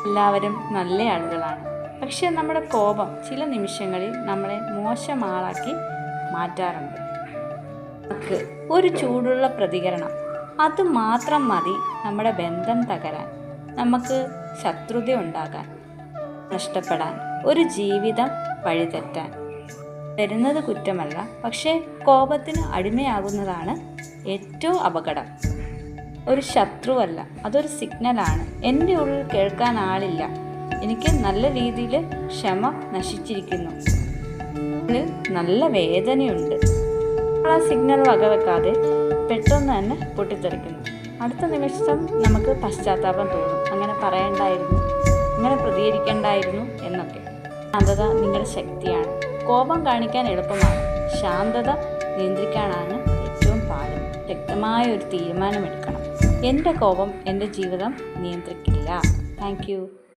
എല്ലാവരും നല്ല ആളുകളാണ്. പക്ഷെ നമ്മുടെ കോപം ചില നിമിഷങ്ങളിൽ നമ്മളെ മോശം ആളാക്കി മാറ്റാറുണ്ട്. നമുക്ക് ഒരു ചൂടുള്ള പ്രതികരണം അതുമാത്രം മതി നമ്മുടെ ബന്ധം തകരാൻ, നമുക്ക് ശത്രുത ഉണ്ടാകാൻ, നഷ്ടപ്പെടാൻ, ഒരു ജീവിതം വഴിതെറ്റാൻ. വരുന്നത് കുറ്റമല്ല, പക്ഷേ കോപത്തിന് അടിമയാകുന്നതാണ് ഏറ്റവും അപകടം. ഒരു ശത്രുവല്ല, അതൊരു സിഗ്നലാണ്. എൻ്റെ ഉള്ളിൽ കേൾക്കാൻ ആളില്ല, എനിക്ക് നല്ല രീതിയിൽ ക്ഷമ നശിച്ചിരിക്കുന്നു, ഉള്ളിൽ നല്ല വേദനയുണ്ട്. ആ സിഗ്നൽ വകവെക്കാതെ പെട്ടെന്ന് തന്നെ പൊട്ടിത്തെറിക്കുന്നു. അടുത്ത നിമിഷം നമുക്ക് പശ്ചാത്താപം തോന്നും, അങ്ങനെ പറയണ്ടായിരുന്നു, അങ്ങനെ പ്രതികരിക്കേണ്ടായിരുന്നു എന്നൊക്കെ. ശാന്തത നിങ്ങളുടെ ശക്തിയാണ്. കോപം കാണിക്കാൻ എളുപ്പമാണ്, ശാന്തത നിയന്ത്രിക്കാനാണ് ഏറ്റവും പാട്. വ്യക്തമായ ഒരു തീരുമാനമെടുക്കണം. എൻ്റെ കോപം എൻ്റെ ജീവിതം നിയന്ത്രിക്കില്ല. Thank you.